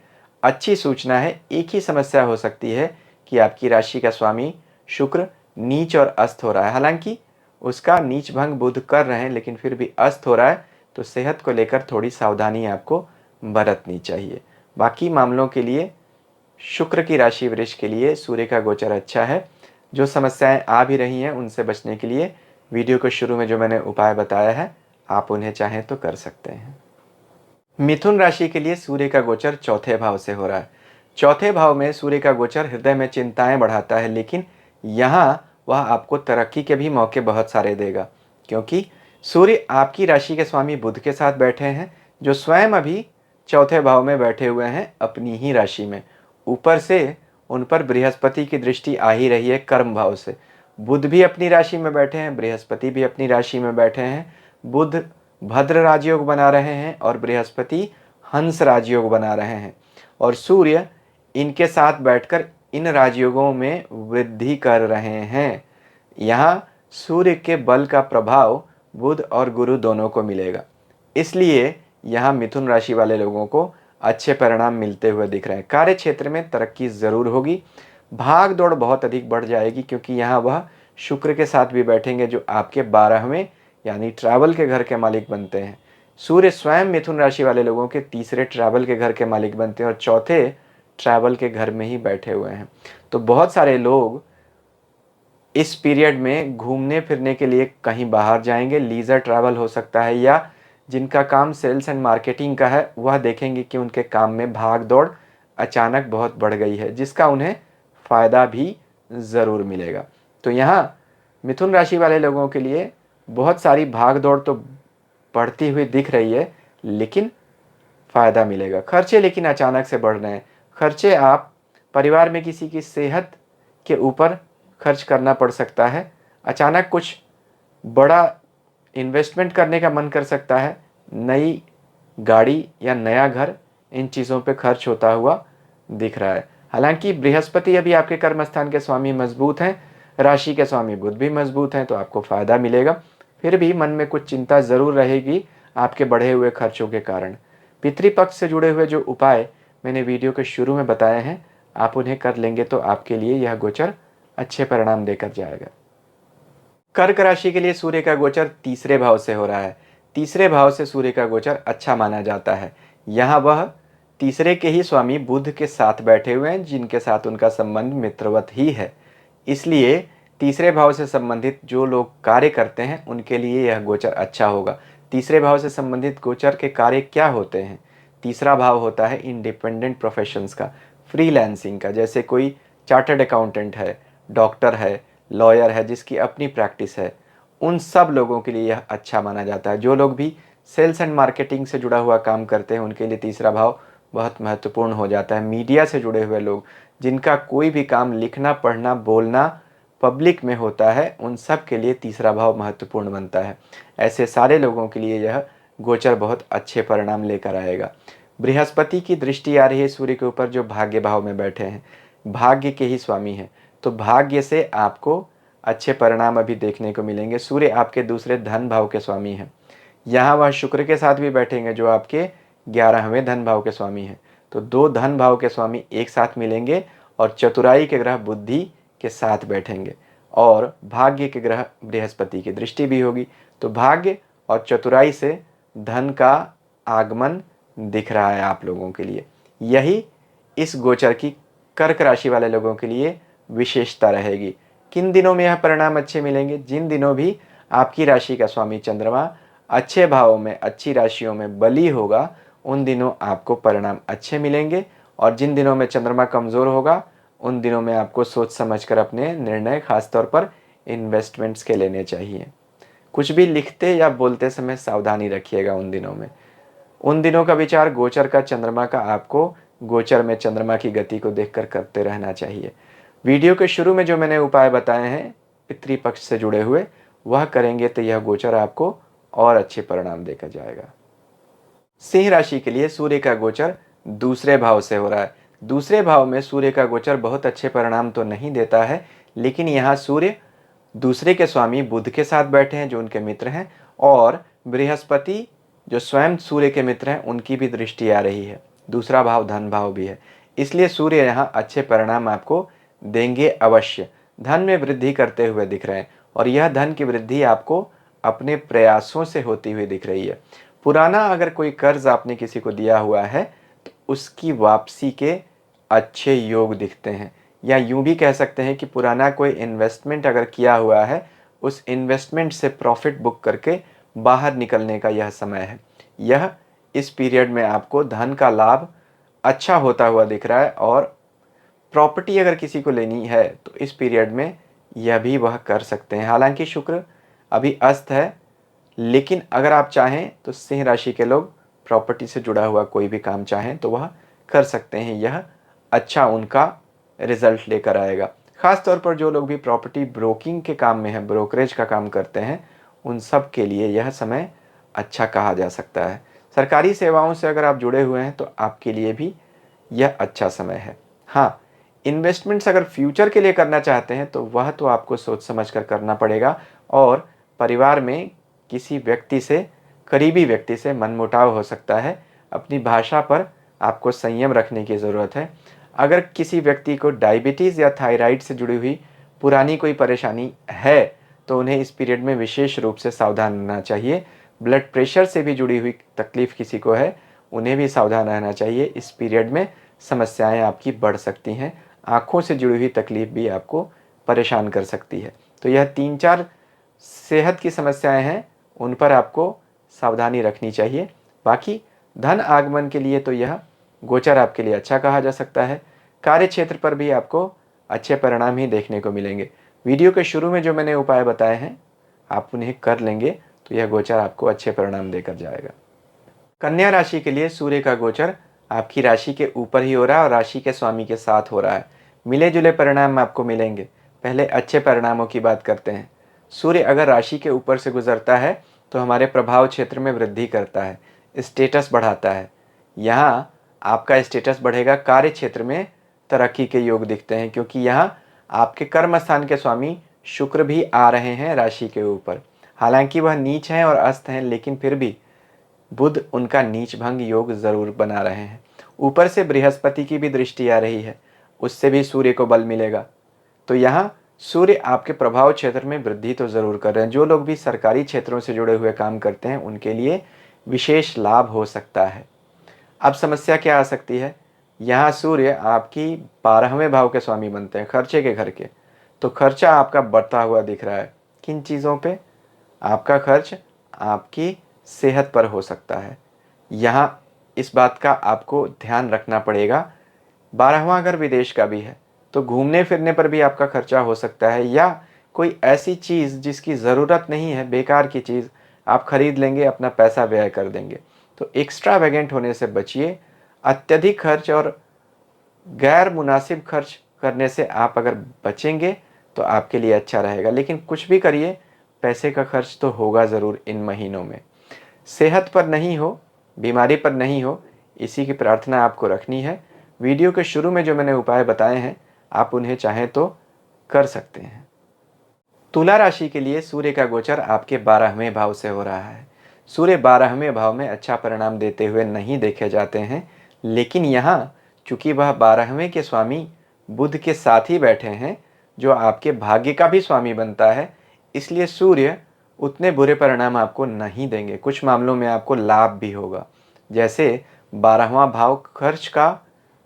अच्छी सूचना है। एक ही समस्या हो सकती है कि आपकी राशि का स्वामी शुक्र नीच और अस्त हो रहा है। हालांकि उसका नीच भंग बुध कर रहे हैं, लेकिन फिर भी अस्त हो रहा है, तो सेहत को लेकर थोड़ी सावधानी आपको बरतनी चाहिए। बाकी मामलों के लिए शुक्र की राशि वृष के लिए सूर्य का गोचर अच्छा है। जो समस्याएं आ भी रही हैं उनसे बचने के लिए वीडियो के शुरू में जो मैंने उपाय बताया है, आप उन्हें चाहें तो कर सकते हैं। मिथुन राशि के लिए सूर्य का गोचर चौथे भाव से हो रहा है। चौथे भाव में सूर्य का गोचर हृदय में चिंताएं बढ़ाता है, लेकिन यहाँ वह आपको तरक्की के भी मौके बहुत सारे देगा, क्योंकि सूर्य आपकी राशि के स्वामी बुध के साथ बैठे हैं, जो स्वयं अभी चौथे भाव में बैठे हुए हैं अपनी ही राशि में। ऊपर से उन पर बृहस्पति की दृष्टि आ ही रही है कर्म भाव से। बुध भी अपनी राशि में बैठे हैं, बृहस्पति भी अपनी राशि में बैठे हैं। बुध भद्र राजयोग बना रहे हैं और बृहस्पति हंस राजयोग बना रहे हैं, और सूर्य इनके साथ बैठकर इन राजयोगों में वृद्धि कर रहे हैं। यहाँ सूर्य के बल का प्रभाव बुध और गुरु दोनों को मिलेगा, इसलिए यहाँ मिथुन राशि वाले लोगों को अच्छे परिणाम मिलते हुए दिख रहे हैं। कार्य क्षेत्र में तरक्की ज़रूर होगी, भाग दौड़ बहुत अधिक बढ़ जाएगी, क्योंकि यहाँ वह शुक्र के साथ भी बैठेंगे जो आपके 12वें यानी ट्रैवल के घर के मालिक बनते हैं। सूर्य स्वयं मिथुन राशि वाले लोगों के तीसरे ट्रैवल के घर के मालिक बनते हैं और चौथे ट्रैवल के घर में ही बैठे हुए हैं। तो बहुत सारे लोग इस पीरियड में घूमने फिरने के लिए कहीं बाहर जाएंगे, लीजर ट्रैवल हो सकता है, या जिनका काम सेल्स एंड मार्केटिंग का है वह देखेंगे कि उनके काम में भाग दौड़ अचानक बहुत बढ़ गई है, जिसका उन्हें फ़ायदा भी ज़रूर मिलेगा। तो यहाँ मिथुन राशि वाले लोगों के लिए बहुत सारी भाग दौड़ तो बढ़ती हुई दिख रही है, लेकिन फ़ायदा मिलेगा। खर्चे लेकिन अचानक से बढ़ रहे हैं। खर्चे आप परिवार में किसी की सेहत के ऊपर खर्च करना पड़ सकता है। अचानक कुछ बड़ा इन्वेस्टमेंट करने का मन कर सकता है, नई गाड़ी या नया घर, इन चीज़ों पे खर्च होता हुआ दिख रहा है। हालांकि बृहस्पति अभी आपके कर्म स्थान के स्वामी मजबूत हैं, राशि के स्वामी बुध भी मजबूत हैं, तो आपको फ़ायदा मिलेगा। फिर भी मन में कुछ चिंता ज़रूर रहेगी आपके बढ़े हुए खर्चों के कारण। पितृपक्ष से जुड़े हुए जो उपाय मैंने वीडियो के शुरू में बताए हैं, आप उन्हें कर लेंगे तो आपके लिए यह गोचर अच्छे परिणाम देकर जाएगा। कर्क राशि के लिए सूर्य का गोचर तीसरे भाव से हो रहा है। तीसरे भाव से सूर्य का गोचर अच्छा माना जाता है। यहाँ वह तीसरे के ही स्वामी बुध के साथ बैठे हुए हैं, जिनके साथ उनका संबंध मित्रवत ही है। इसलिए तीसरे भाव से संबंधित जो लोग कार्य करते हैं उनके लिए यह गोचर अच्छा होगा। तीसरे भाव से संबंधित गोचर के कार्य क्या होते हैं? तीसरा भाव होता है इंडिपेंडेंट प्रोफेशंस का, फ्रीलांसिंग का। जैसे कोई चार्टर्ड अकाउंटेंट है, डॉक्टर है, लॉयर है जिसकी अपनी प्रैक्टिस है, उन सब लोगों के लिए यह अच्छा माना जाता है। जो लोग भी सेल्स एंड मार्केटिंग से जुड़ा हुआ काम करते हैं उनके लिए तीसरा भाव बहुत महत्वपूर्ण हो जाता है। मीडिया से जुड़े हुए लोग, जिनका कोई भी काम लिखना, पढ़ना, बोलना पब्लिक में होता है, उन सब के लिए तीसरा भाव महत्वपूर्ण बनता है। ऐसे सारे लोगों के लिए यह गोचर बहुत अच्छे परिणाम लेकर आएगा। बृहस्पति की दृष्टि आ रही है सूर्य के ऊपर, जो भाग्य भाव में बैठे हैं, भाग्य के ही स्वामी हैं, तो भाग्य से आपको अच्छे परिणाम अभी देखने को मिलेंगे। सूर्य आपके दूसरे धन भाव के स्वामी हैं। यहाँ वह शुक्र के साथ भी बैठेंगे जो आपके 11वें धन भाव के स्वामी हैं। तो दो धन भाव के स्वामी एक साथ मिलेंगे और चतुराई के ग्रह बुद्धि के साथ बैठेंगे, और भाग्य के ग्रह बृहस्पति की दृष्टि भी होगी। तो भाग्य और चतुराई से धन का आगमन दिख रहा है आप लोगों के लिए। यही इस गोचर की कर्क राशि वाले लोगों के लिए विशेषता रहेगी। किन दिनों में यह परिणाम अच्छे मिलेंगे? जिन दिनों भी आपकी राशि का स्वामी चंद्रमा अच्छे भावों में, अच्छी राशियों में बली होगा, उन दिनों आपको परिणाम अच्छे मिलेंगे। और जिन दिनों में चंद्रमा कमज़ोर होगा, उन दिनों में आपको सोच समझकर अपने निर्णय, खासतौर पर इन्वेस्टमेंट्स के लेने चाहिए। कुछ भी लिखते या बोलते समय सावधानी रखिएगा उन दिनों में। उन दिनों का विचार गोचर का, चंद्रमा का, आपको गोचर में चंद्रमा की गति को देखकर करते रहना चाहिए। वीडियो के शुरू में जो मैंने उपाय बताए हैं पितृपक्ष से जुड़े हुए, वह करेंगे तो यह गोचर आपको और अच्छे परिणाम देकर जाएगा। सिंह राशि के लिए सूर्य का गोचर दूसरे भाव से हो रहा है। दूसरे भाव में सूर्य का गोचर बहुत अच्छे परिणाम तो नहीं देता है, लेकिन यहाँ सूर्य दूसरे के स्वामी बुध के साथ बैठे हैं जो उनके मित्र हैं, और बृहस्पति जो स्वयं सूर्य के मित्र हैं उनकी भी दृष्टि आ रही है। दूसरा भाव धन भाव भी है, इसलिए सूर्य यहाँ अच्छे परिणाम आपको देंगे अवश्य। धन में वृद्धि करते हुए दिख रहे हैं, और यह धन की वृद्धि आपको अपने प्रयासों से होती हुई दिख रही है। पुराना अगर कोई कर्ज आपने किसी को दिया हुआ है तो उसकी वापसी के अच्छे योग दिखते हैं, या यूं भी कह सकते हैं कि पुराना कोई इन्वेस्टमेंट अगर किया हुआ है, उस इन्वेस्टमेंट से प्रॉफिट बुक करके बाहर निकलने का यह समय है। यह इस पीरियड में आपको धन का लाभ अच्छा होता हुआ दिख रहा है, और प्रॉपर्टी अगर किसी को लेनी है तो इस पीरियड में यह भी वह कर सकते हैं। हालांकि शुक्र अभी अस्त है, लेकिन अगर आप चाहें तो सिंह राशि के लोग प्रॉपर्टी से जुड़ा हुआ कोई भी काम चाहें तो वह कर सकते हैं। यह अच्छा उनका रिजल्ट लेकर आएगा। ख़ास तौर पर जो लोग भी प्रॉपर्टी ब्रोकिंग के काम में हैं, ब्रोकरेज का काम करते हैं, उन सब के लिए यह समय अच्छा कहा जा सकता है। सरकारी सेवाओं से अगर आप जुड़े हुए हैं तो आपके लिए भी यह अच्छा समय है। हाँ, इन्वेस्टमेंट्स अगर फ्यूचर के लिए करना चाहते हैं तो वह तो आपको सोच समझ कर करना पड़ेगा, और परिवार में किसी व्यक्ति से, करीबी व्यक्ति से मनमुटाव हो सकता है। अपनी भाषा पर आपको संयम रखने की ज़रूरत है। अगर किसी व्यक्ति को डायबिटीज़ या थायराइड से जुड़ी हुई पुरानी कोई परेशानी है तो उन्हें इस पीरियड में विशेष रूप से सावधान रहना चाहिए। ब्लड प्रेशर से भी जुड़ी हुई तकलीफ़ किसी को है, उन्हें भी सावधान रहना चाहिए। इस पीरियड में समस्याएं आपकी बढ़ सकती हैं। आँखों से जुड़ी हुई तकलीफ़ भी आपको परेशान कर सकती है। तो यह 3-4 सेहत की समस्याएं हैं, उन पर आपको सावधानी रखनी चाहिए। बाकी धन आगमन के लिए तो यह गोचर आपके लिए अच्छा कहा जा सकता है। कार्य क्षेत्र पर भी आपको अच्छे परिणाम ही देखने को मिलेंगे। वीडियो के शुरू में जो मैंने उपाय बताए हैं, आप उन्हें कर लेंगे तो यह गोचर आपको अच्छे परिणाम देकर जाएगा। कन्या राशि के लिए सूर्य का गोचर आपकी राशि के ऊपर ही हो रहा है और राशि के स्वामी के साथ हो रहा है। मिले जुले परिणाम आपको मिलेंगे। पहले अच्छे परिणामों की बात करते हैं। सूर्य अगर राशि के ऊपर से गुजरता है तो हमारे प्रभाव क्षेत्र में वृद्धि करता है, स्टेटस बढ़ाता है। यहाँ आपका स्टेटस बढ़ेगा, कार्य क्षेत्र में तरक्की के योग दिखते हैं, क्योंकि यहाँ आपके कर्म स्थान के स्वामी शुक्र भी आ रहे हैं राशि के ऊपर। हालांकि वह नीच हैं और अस्त हैं, लेकिन फिर भी बुध उनका नीच भंग योग जरूर बना रहे हैं। ऊपर से बृहस्पति की भी दृष्टि आ रही है, उससे भी सूर्य को बल मिलेगा। तो यहाँ सूर्य आपके प्रभाव क्षेत्र में वृद्धि तो जरूर कर रहे हैं। जो लोग भी सरकारी क्षेत्रों से जुड़े हुए काम करते हैं उनके लिए विशेष लाभ हो सकता है। अब समस्या क्या आ सकती है? यहाँ सूर्य आपकी 12वें भाव के स्वामी बनते हैं, खर्चे के घर के। तो खर्चा आपका बढ़ता हुआ दिख रहा है। किन चीज़ों पे? आपका खर्च आपकी सेहत पर हो सकता है। यहाँ इस बात का आपको ध्यान रखना पड़ेगा। 12वां घर विदेश का भी है, तो घूमने फिरने पर भी आपका खर्चा हो सकता है, या कोई ऐसी चीज़ जिसकी ज़रूरत नहीं है, बेकार की चीज़ आप खरीद लेंगे, अपना पैसा व्यय कर देंगे। तो एक्स्ट्रावेगेंट होने से बचिए। अत्यधिक खर्च और गैर मुनासिब खर्च करने से आप अगर बचेंगे तो आपके लिए अच्छा रहेगा। लेकिन कुछ भी करिए, पैसे का खर्च तो होगा ज़रूर इन महीनों में। सेहत पर नहीं हो, बीमारी पर नहीं हो, इसी की प्रार्थना आपको रखनी है। वीडियो के शुरू में जो मैंने उपाय बताए हैं, आप उन्हें चाहें तो कर सकते हैं। तुला राशि के लिए सूर्य का गोचर आपके 12वें भाव से हो रहा है। सूर्य 12वें भाव में अच्छा परिणाम देते हुए नहीं देखे जाते हैं, लेकिन यहाँ चूंकि वह 12वें के स्वामी बुध के साथ ही बैठे हैं, जो आपके भाग्य का भी स्वामी बनता है, इसलिए सूर्य उतने बुरे परिणाम आपको नहीं देंगे। कुछ मामलों में आपको लाभ भी होगा। जैसे 12वां भाव खर्च का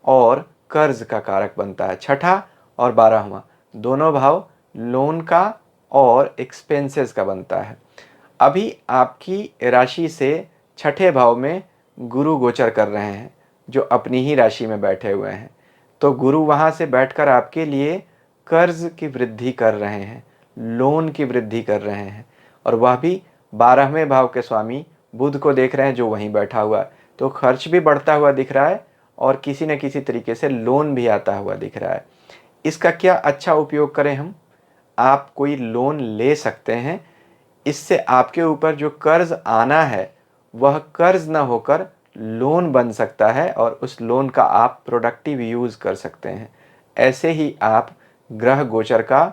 और कर्ज का कारक बनता है। छठा और 12वां दोनों भाव लोन का और एक्सपेंसेस का बनता है। अभी आपकी राशि से छठे भाव में गुरु गोचर कर रहे हैं, जो अपनी ही राशि में बैठे हुए हैं। तो गुरु वहाँ से बैठकर आपके लिए कर्ज की वृद्धि कर रहे हैं, लोन की वृद्धि कर रहे हैं, और वह भी 12वें भाव के स्वामी बुध को देख रहे हैं, जो वहीं बैठा हुआ है। तो खर्च भी बढ़ता हुआ दिख रहा है और किसी न किसी तरीके से लोन भी आता हुआ दिख रहा है। इसका क्या अच्छा उपयोग करें हम? आप कोई लोन ले सकते हैं। इससे आपके ऊपर जो कर्ज आना है वह कर्ज न होकर लोन बन सकता है, और उस लोन का आप प्रोडक्टिव यूज़ कर सकते हैं। ऐसे ही आप ग्रह गोचर का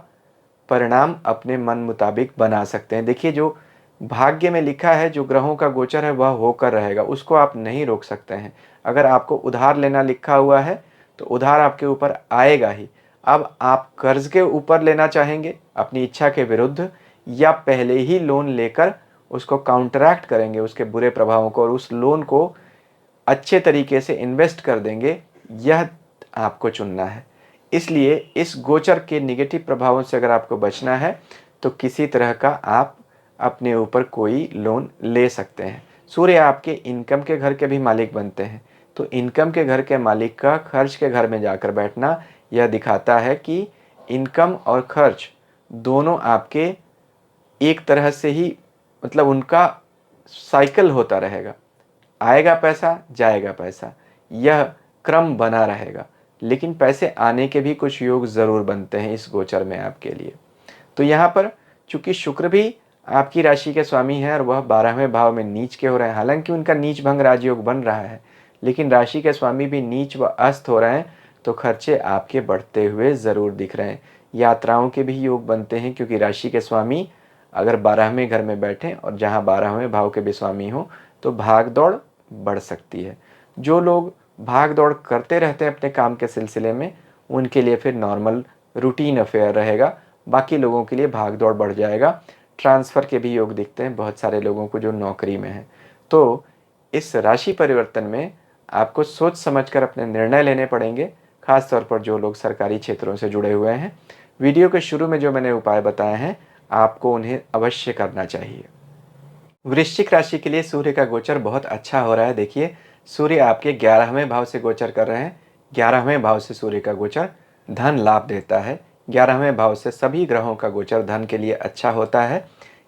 परिणाम अपने मन मुताबिक बना सकते हैं। देखिए, जो भाग्य में लिखा है, जो ग्रहों का गोचर है, वह होकर रहेगा, उसको आप नहीं रोक सकते हैं। अगर आपको उधार लेना लिखा हुआ है तो उधार आपके ऊपर आएगा ही। अब आप कर्ज के ऊपर लेना चाहेंगे अपनी इच्छा के विरुद्ध, या पहले ही लोन लेकर उसको काउंटरैक्ट करेंगे, उसके बुरे प्रभावों को, और उस लोन को अच्छे तरीके से इन्वेस्ट कर देंगे, यह आपको चुनना है। इसलिए इस गोचर के निगेटिव प्रभावों से अगर आपको बचना है तो किसी तरह का आप अपने ऊपर कोई लोन ले सकते हैं। सूर्य आपके इनकम के घर के भी मालिक बनते हैं, तो इनकम के घर के मालिक का खर्च के घर में जाकर बैठना यह दिखाता है कि इनकम और खर्च दोनों आपके एक तरह से ही, मतलब उनका साइकिल होता रहेगा। आएगा पैसा, जाएगा पैसा, यह क्रम बना रहेगा। लेकिन पैसे आने के भी कुछ योग ज़रूर बनते हैं इस गोचर में आपके लिए। तो यहाँ पर चूंकि शुक्र भी आपकी राशि के स्वामी है और वह 12वें भाव में नीच के हो रहे हैं, हालांकि उनका नीच भंग राजयोग बन रहा है, लेकिन राशि के स्वामी भी नीच व अस्त हो रहे हैं, तो खर्चे आपके बढ़ते हुए ज़रूर दिख रहे हैं। यात्राओं के भी योग बनते हैं, क्योंकि राशि के स्वामी अगर 12वें घर में बैठे और जहाँ 12वें भाव के भी स्वामी हो तो भाग दौड़ बढ़ सकती है। जो लोग भाग दौड़ करते रहते हैं अपने काम के सिलसिले में, उनके लिए फिर नॉर्मल रूटीन अफेयर रहेगा। बाकी लोगों के लिए भाग दौड़ बढ़ जाएगा। ट्रांसफ़र के भी योग दिखते हैं बहुत सारे लोगों को जो नौकरी में है। तो इस राशि परिवर्तन में आपको सोच समझकर अपने निर्णय लेने पड़ेंगे, खास तौर पर जो लोग सरकारी क्षेत्रों से जुड़े हुए हैं। वीडियो के शुरू में जो मैंने उपाय बताए हैं, आपको उन्हें अवश्य करना चाहिए। वृश्चिक राशि के लिए सूर्य का गोचर बहुत अच्छा हो रहा है। देखिए, सूर्य आपके 11वें भाव से गोचर कर रहे हैं। 11वें भाव से सूर्य का गोचर धन लाभ देता है। 11वें भाव से सभी ग्रहों का गोचर धन के लिए अच्छा होता है।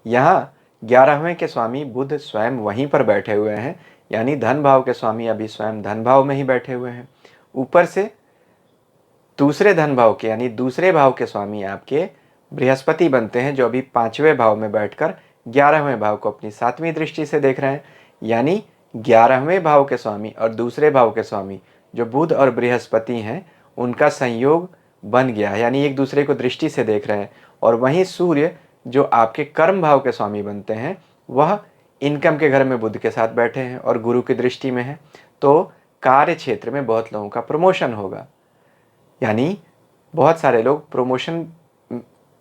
यहाँ 11वें के स्वामी बुध स्वयं वहीं पर बैठे हुए हैं, यानी धन भाव के स्वामी अभी स्वयं धन भाव में ही बैठे हुए हैं। ऊपर से दूसरे धन भाव के यानी दूसरे भाव के स्वामी आपके बृहस्पति बनते हैं, जो अभी 5वें भाव में बैठकर 11वें भाव को अपनी 7वीं दृष्टि से देख रहे हैं। यानी 11वें भाव के स्वामी और दूसरे भाव के स्वामी जो बुध और बृहस्पति हैं, उनका संयोग बन गया है, यानी एक दूसरे को दृष्टि से देख रहे हैं। और वहीं सूर्य जो आपके कर्म भाव के स्वामी बनते हैं, वह इनकम के घर में बुध के साथ बैठे हैं और गुरु की दृष्टि में है। तो कार्य क्षेत्र में बहुत लोगों का प्रमोशन होगा, यानी बहुत सारे लोग प्रमोशन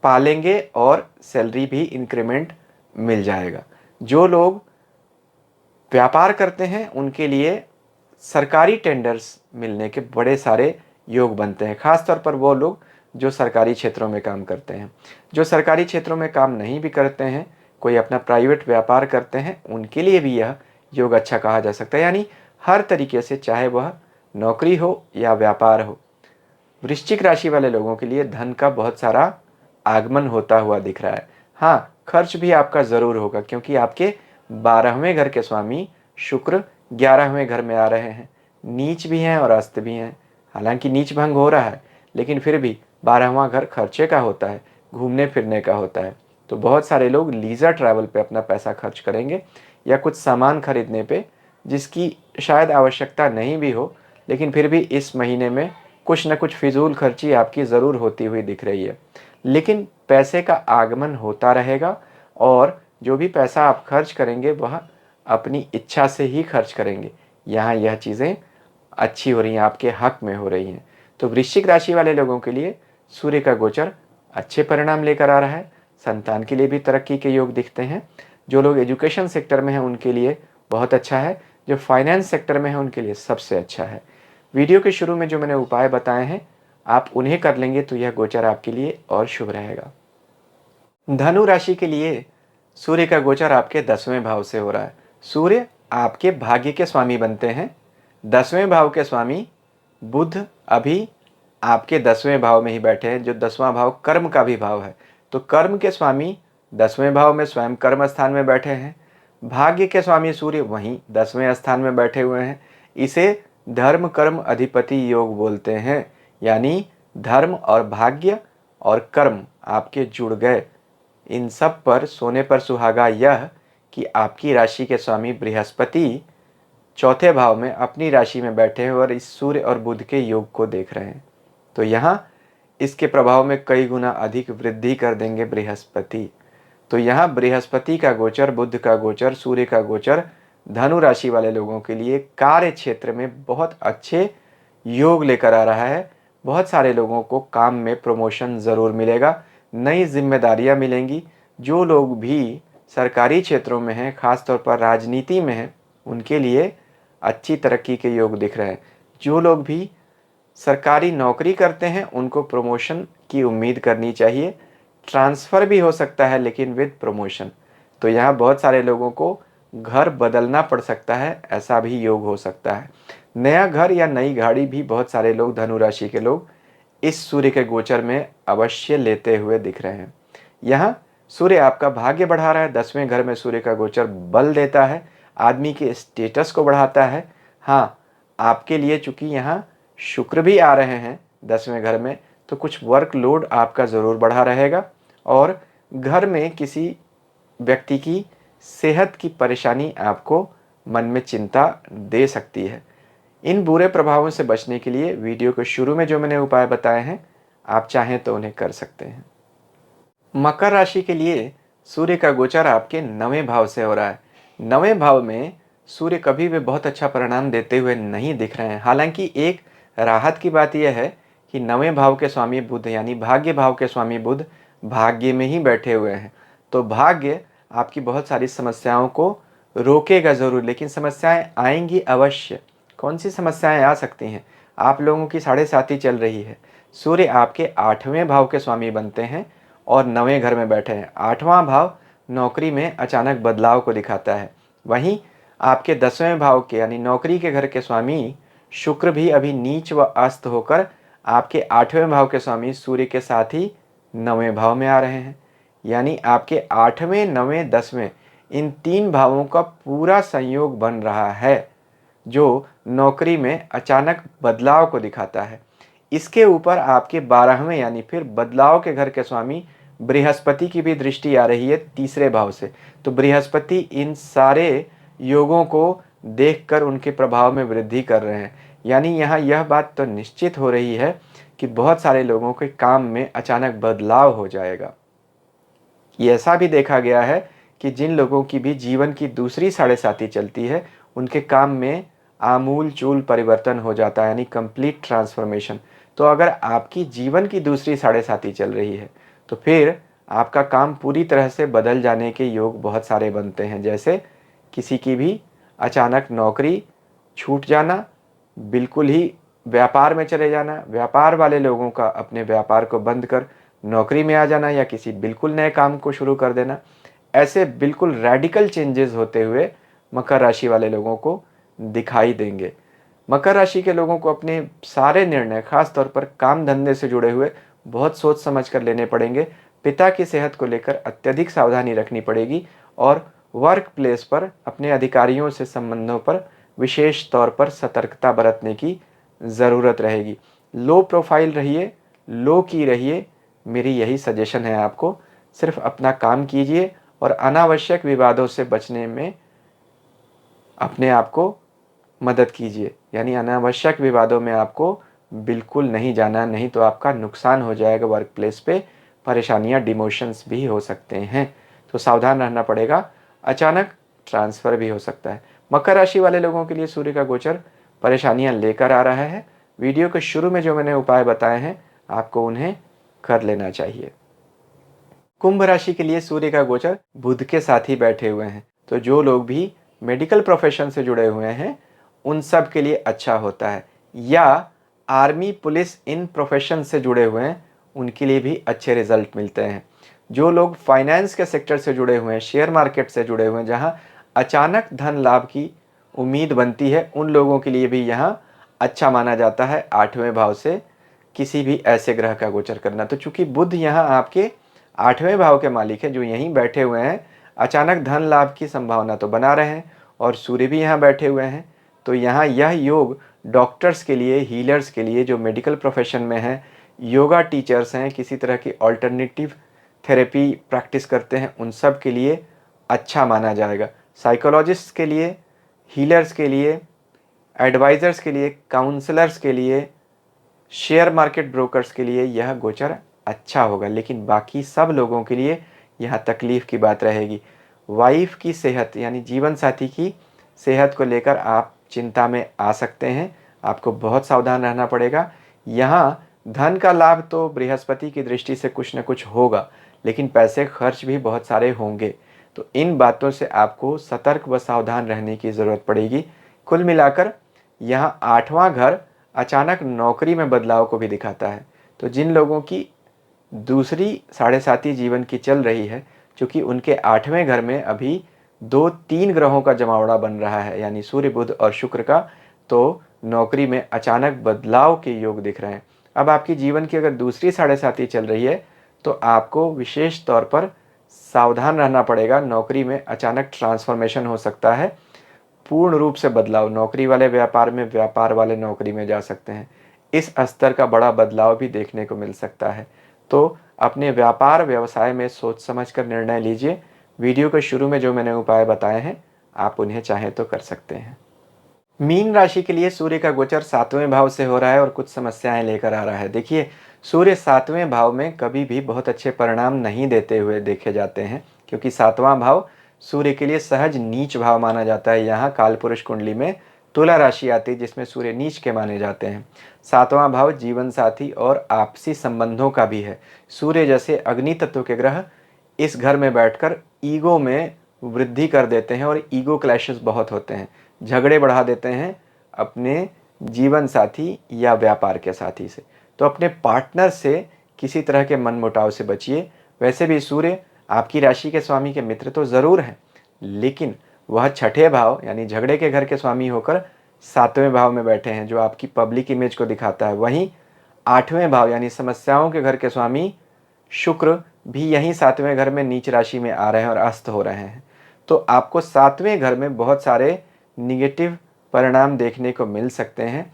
पालेंगे और सैलरी भी इंक्रीमेंट मिल जाएगा। जो लोग व्यापार करते हैं उनके लिए सरकारी टेंडर्स मिलने के बड़े सारे योग बनते हैं, खासतौर पर वो लोग जो सरकारी क्षेत्रों में काम करते हैं। जो सरकारी क्षेत्रों में काम नहीं भी करते हैं, कोई अपना प्राइवेट व्यापार करते हैं, उनके लिए भी यह योग अच्छा कहा जा सकता है। यानी हर तरीके से, चाहे वह नौकरी हो या व्यापार हो, वृश्चिक राशि वाले लोगों के लिए धन का बहुत सारा आगमन होता हुआ दिख रहा है। हाँ, खर्च भी आपका ज़रूर होगा, क्योंकि आपके 12वें घर के स्वामी शुक्र 11वें घर में आ रहे हैं। नीच भी हैं और अस्त भी हैं। हालांकि नीच भंग हो रहा है, लेकिन फिर भी 12वां घर खर्चे का होता है, घूमने फिरने का होता है। तो बहुत सारे लोग लीजर ट्रैवल पे अपना पैसा खर्च करेंगे, या कुछ सामान खरीदने पे जिसकी शायद आवश्यकता नहीं भी हो, लेकिन फिर भी इस महीने में कुछ न कुछ फिजूल खर्ची आपकी ज़रूर होती हुई दिख रही है। लेकिन पैसे का आगमन होता रहेगा, और जो भी पैसा आप खर्च करेंगे वह अपनी इच्छा से ही खर्च करेंगे। यहाँ यह चीज़ें अच्छी हो रही हैं, आपके हक में हो रही हैं। तो वृश्चिक राशि वाले लोगों के लिए सूर्य का गोचर अच्छे परिणाम लेकर आ रहा है। संतान के लिए भी तरक्की के योग दिखते हैं। जो लोग एजुकेशन सेक्टर में हैं उनके लिए बहुत अच्छा है। जो फाइनेंस सेक्टर में है उनके लिए सबसे अच्छा है। वीडियो के शुरू में जो मैंने उपाय बताए हैं, आप उन्हें कर लेंगे तो यह गोचर आपके लिए और शुभ रहेगा। धनु राशि के लिए सूर्य का गोचर आपके 10वें भाव से हो रहा है। सूर्य आपके भाग्य के स्वामी बनते हैं। 10वें भाव के स्वामी बुध अभी आपके 10वें भाव में ही बैठे हैं, जो 10वां भाव कर्म का भी भाव है। तो कर्म के स्वामी 10वें भाव में स्वयं कर्म स्थान में बैठे हैं। भाग्य के स्वामी सूर्य वहीं 10वें स्थान में बैठे हुए हैं। इसे धर्म कर्म अधिपति योग बोलते हैं। यानी धर्म और भाग्य और कर्म आपके जुड़ गए। इन सब पर सोने पर सुहागा यह कि आपकी राशि के स्वामी बृहस्पति चौथे भाव में अपनी राशि में बैठे हैं और इस सूर्य और बुध के योग को देख रहे हैं। तो यहाँ इसके प्रभाव में कई गुना अधिक वृद्धि कर देंगे बृहस्पति। तो यहाँ बृहस्पति का गोचर, बुध का गोचर, सूर्य का गोचर धनु राशि वाले लोगों के लिए कार्य क्षेत्र में बहुत अच्छे योग लेकर आ रहा है। बहुत सारे लोगों को काम में प्रमोशन ज़रूर मिलेगा, नई जिम्मेदारियां मिलेंगी। जो लोग भी सरकारी क्षेत्रों में हैं, खासतौर पर राजनीति में हैं, उनके लिए अच्छी तरक्की के योग दिख रहे हैं। जो लोग भी सरकारी नौकरी करते हैं उनको प्रमोशन की उम्मीद करनी चाहिए। ट्रांसफ़र भी हो सकता है, लेकिन विद प्रमोशन। तो यहाँ बहुत सारे लोगों को घर बदलना पड़ सकता है, ऐसा भी योग हो सकता है। नया घर या नई गाड़ी भी बहुत सारे लोग, धनु राशि के लोग, इस सूर्य के गोचर में अवश्य लेते हुए दिख रहे हैं। यहाँ सूर्य आपका भाग्य बढ़ा रहा है। 10वें घर में सूर्य का गोचर बल देता है, आदमी के स्टेटस को बढ़ाता है। हाँ, आपके लिए चूंकि यहाँ शुक्र भी आ रहे हैं 10वें घर में, तो कुछ वर्कलोड आपका ज़रूर बढ़ा रहेगा और घर में किसी व्यक्ति की सेहत की परेशानी आपको मन में चिंता दे सकती है। इन बुरे प्रभावों से बचने के लिए वीडियो के शुरू में जो मैंने उपाय बताए हैं, आप चाहें तो उन्हें कर सकते हैं। मकर राशि के लिए सूर्य का गोचर आपके 9वें भाव से हो रहा है। 9वें भाव में सूर्य कभी भी बहुत अच्छा परिणाम देते हुए नहीं दिख रहे हैं। हालांकि एक राहत की बात यह है कि 9वें भाव के स्वामी बुध यानी भाग्य भाव के स्वामी बुध भाग्य में ही बैठे हुए हैं। तो भाग्य आपकी बहुत सारी समस्याओं को रोकेगा ज़रूर, लेकिन समस्याएं आएंगी अवश्य। कौन सी समस्याएं आ सकती हैं? आप लोगों की 7.5 चल रही है। सूर्य आपके 8वें भाव के स्वामी बनते हैं और 9वें घर में बैठे हैं। 8वां भाव नौकरी में अचानक बदलाव को दिखाता है। वहीं आपके 10वें भाव के यानी नौकरी के घर के स्वामी शुक्र भी अभी नीच व अस्त होकर आपके 8वें भाव के स्वामी सूर्य के साथ ही 9वें भाव में आ रहे हैं। यानी आपके 8वें, 9वें, 10वें इन 3 भावों का पूरा संयोग बन रहा है, जो नौकरी में अचानक बदलाव को दिखाता है। इसके ऊपर आपके 12वें यानी फिर बदलाव के घर के स्वामी बृहस्पति की भी दृष्टि आ रही है 3रे भाव से। तो बृहस्पति इन सारे योगों को देखकर उनके प्रभाव में वृद्धि कर रहे हैं। यानी यहाँ यह बात तो निश्चित हो रही है कि बहुत सारे लोगों के काम में अचानक बदलाव हो जाएगा। ये ऐसा भी देखा गया है कि जिन लोगों की भी जीवन की दूसरी 7.5 चलती है, उनके काम में आमूल चूल परिवर्तन हो जाता है, यानी कंप्लीट ट्रांसफॉर्मेशन। तो अगर आपकी जीवन की दूसरी 7.5 चल रही है, तो फिर आपका काम पूरी तरह से बदल जाने के योग बहुत सारे बनते हैं। जैसे किसी की भी अचानक नौकरी छूट जाना, बिल्कुल ही व्यापार में चले जाना, व्यापार वाले लोगों का अपने व्यापार को बंद कर नौकरी में आ जाना या किसी बिल्कुल नए काम को शुरू कर देना। ऐसे बिल्कुल रैडिकल चेंजेस होते हुए मकर राशि वाले लोगों को दिखाई देंगे। मकर राशि के लोगों को अपने सारे निर्णय, खास तौर पर काम धंधे से जुड़े हुए, बहुत सोच समझ कर लेने पड़ेंगे। पिता की सेहत को लेकर अत्यधिक सावधानी रखनी पड़ेगी और वर्क प्लेस पर अपने अधिकारियों से संबंधों पर विशेष तौर पर सतर्कता बरतने की ज़रूरत रहेगी। लो प्रोफाइल रहिए, लो की रहिए, मेरी यही सजेशन है आपको। सिर्फ अपना काम कीजिए और अनावश्यक विवादों से बचने में अपने आप को मदद कीजिए। यानी अनावश्यक विवादों में आपको बिल्कुल नहीं जाना, नहीं तो आपका नुकसान हो जाएगा वर्क प्लेस पे, परेशानियाँ, डिमोशंस भी हो सकते हैं। तो सावधान रहना पड़ेगा, अचानक ट्रांसफ़र भी हो सकता है। मकर राशि वाले लोगों के लिए सूर्य का गोचर परेशानियाँ लेकर आ रहा है। वीडियो के शुरू में जो मैंने उपाय बताए हैं, आपको उन्हें कर लेना चाहिए। कुंभ राशि के लिए सूर्य का गोचर बुध के साथ ही बैठे हुए हैं। तो जो लोग भी मेडिकल प्रोफेशन से जुड़े हुए हैं, उन सब के लिए अच्छा होता है, या आर्मी, पुलिस इन प्रोफेशन से जुड़े हुए हैं, उनके लिए भी अच्छे रिजल्ट मिलते हैं। जो लोग फाइनेंस के सेक्टर से जुड़े हुए हैं, शेयर मार्केट से जुड़े हुए हैं, जहाँ अचानक धन लाभ की उम्मीद बनती है, उन लोगों के लिए भी यहाँ अच्छा माना जाता है 8वें भाव से किसी भी ऐसे ग्रह का गोचर करना। तो चूंकि बुध यहाँ आपके 8वें भाव के मालिक हैं, जो यहीं बैठे हुए हैं, अचानक धन लाभ की संभावना तो बना रहे हैं और सूर्य भी यहाँ बैठे हुए हैं। तो यहाँ यह योग डॉक्टर्स के लिए, हीलर्स के लिए, जो मेडिकल प्रोफेशन में हैं, योगा टीचर्स हैं, किसी तरह की ऑल्टरनेटिव थेरेपी प्रैक्टिस करते हैं, उन सब के लिए अच्छा माना जाएगा। साइकोलॉजिस्ट के लिए, हीलर्स के लिए, एडवाइज़र्स के लिए, काउंसलर्स के लिए, शेयर मार्केट ब्रोकर्स के लिए यह गोचर अच्छा होगा। लेकिन बाकी सब लोगों के लिए यहाँ तकलीफ़ की बात रहेगी। वाइफ की सेहत यानी जीवन साथी की सेहत को लेकर आप चिंता में आ सकते हैं, आपको बहुत सावधान रहना पड़ेगा। यहाँ धन का लाभ तो बृहस्पति की दृष्टि से कुछ न कुछ होगा, लेकिन पैसे खर्च भी बहुत सारे होंगे। तो इन बातों से आपको सतर्क व सावधान रहने की ज़रूरत पड़ेगी। कुल मिलाकर यहाँ 8वां घर अचानक नौकरी में बदलाव को भी दिखाता है। तो जिन लोगों की दूसरी 7.5 जीवन की चल रही है, चूँकि उनके 8वें घर में अभी 2-3 ग्रहों का जमावड़ा बन रहा है, यानी सूर्य, बुध और शुक्र का, तो नौकरी में अचानक बदलाव के योग दिख रहे हैं। अब आपकी जीवन की अगर दूसरी 7.5 चल रही है, तो आपको विशेष तौर पर सावधान रहना पड़ेगा। नौकरी में अचानक ट्रांसफॉर्मेशन हो सकता है, पूर्ण रूप से बदलाव। नौकरी वाले व्यापार में, व्यापार वाले नौकरी में जा सकते हैं। इस स्तर का बड़ा बदलाव भी देखने को मिल सकता है। तो अपने व्यापार व्यवसाय में सोच समझ कर निर्णय लीजिए। वीडियो के शुरू में जो मैंने उपाय बताए हैं, आप उन्हें चाहें तो कर सकते हैं। मीन राशि के लिए सूर्य का गोचर 7वें भाव से हो रहा है और कुछ समस्याएं लेकर आ रहा है। देखिए, सूर्य 7वें भाव में कभी भी बहुत अच्छे परिणाम नहीं देते हुए देखे जाते हैं, क्योंकि 7वां भाव सूर्य के लिए सहज नीच भाव माना जाता है। यहाँ कालपुरुष कुंडली में तुला राशि आती है, जिसमें सूर्य नीच के माने जाते हैं। 7वां भाव जीवन साथी और आपसी संबंधों का भी है। सूर्य जैसे अग्नि तत्व के ग्रह इस घर में बैठकर ईगो में वृद्धि कर देते हैं और ईगो क्लैशेस बहुत होते हैं, झगड़े बढ़ा देते हैं अपने जीवन साथी या व्यापार के साथी से। तो अपने पार्टनर से किसी तरह के मनमुटाव से बचिए। वैसे भी सूर्य आपकी राशि के स्वामी के मित्र तो ज़रूर हैं, लेकिन वह छठे भाव यानी झगड़े के घर के स्वामी होकर 7वें भाव में बैठे हैं, जो आपकी पब्लिक इमेज को दिखाता है। वहीं 8वें भाव यानी समस्याओं के घर के स्वामी शुक्र भी यहीं 7वें घर में नीच राशि में आ रहे हैं और अस्त हो रहे हैं। तो आपको 7वें घर में बहुत सारे निगेटिव परिणाम देखने को मिल सकते हैं।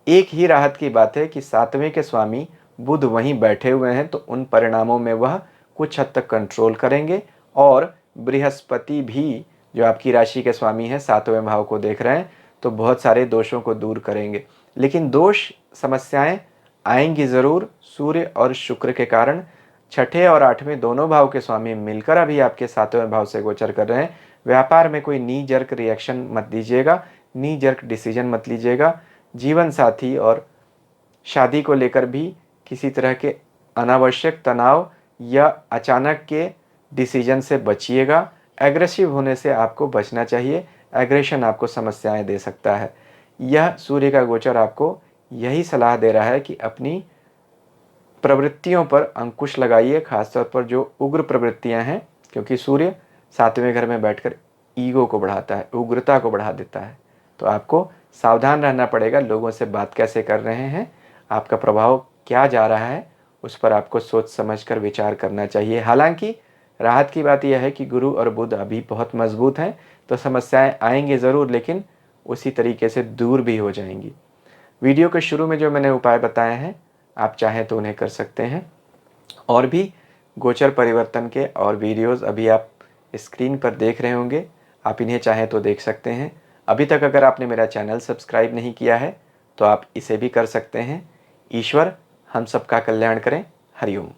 एक ही राहत की बात है कि 7वें के स्वामी बुध वहीं बैठे हुए हैं, तो उन परिणामों में वह कुछ हद तक कंट्रोल करेंगे। और बृहस्पति भी जो आपकी राशि के स्वामी हैं 7वें भाव को देख रहे हैं, तो बहुत सारे दोषों को दूर करेंगे। लेकिन दोष समस्याएं आएंगी ज़रूर। सूर्य और शुक्र के कारण छठे और 8वें दोनों भाव के स्वामी मिलकर अभी आपके 7वें भाव से गोचर कर रहे हैं। व्यापार में कोई नी जर्क रिएक्शन मत दीजिएगा, नी जर्क डिसीजन मत लीजिएगा। जीवन साथी और शादी को लेकर भी किसी तरह के अनावश्यक तनाव या अचानक के डिसीजन से बचिएगा। एग्रेसिव होने से आपको बचना चाहिए। एग्रेशन आपको समस्याएं दे सकता है। यह सूर्य का गोचर आपको यही सलाह दे रहा है कि अपनी प्रवृत्तियों पर अंकुश लगाइए, खासतौर पर जो उग्र प्रवृत्तियां हैं, क्योंकि सूर्य 7वें घर में बैठकर ईगो को बढ़ाता है, उग्रता को बढ़ा देता है। तो आपको सावधान रहना पड़ेगा। लोगों से बात कैसे कर रहे हैं, आपका प्रभाव क्या जा रहा है, उस पर आपको सोच समझकर विचार करना चाहिए। हालांकि राहत की बात यह है कि गुरु और बुध अभी बहुत मजबूत हैं, तो समस्याएं आएंगी ज़रूर, लेकिन उसी तरीके से दूर भी हो जाएंगी। वीडियो के शुरू में जो मैंने उपाय बताए हैं, आप चाहें तो उन्हें कर सकते हैं। और भी गोचर परिवर्तन के और वीडियोस अभी आप स्क्रीन पर देख रहे होंगे, आप इन्हें चाहें तो देख सकते हैं। अभी तक अगर आपने मेरा चैनल सब्सक्राइब नहीं किया है, तो आप इसे भी कर सकते हैं। ईश्वर हम सबका कल्याण करें। हरिओम।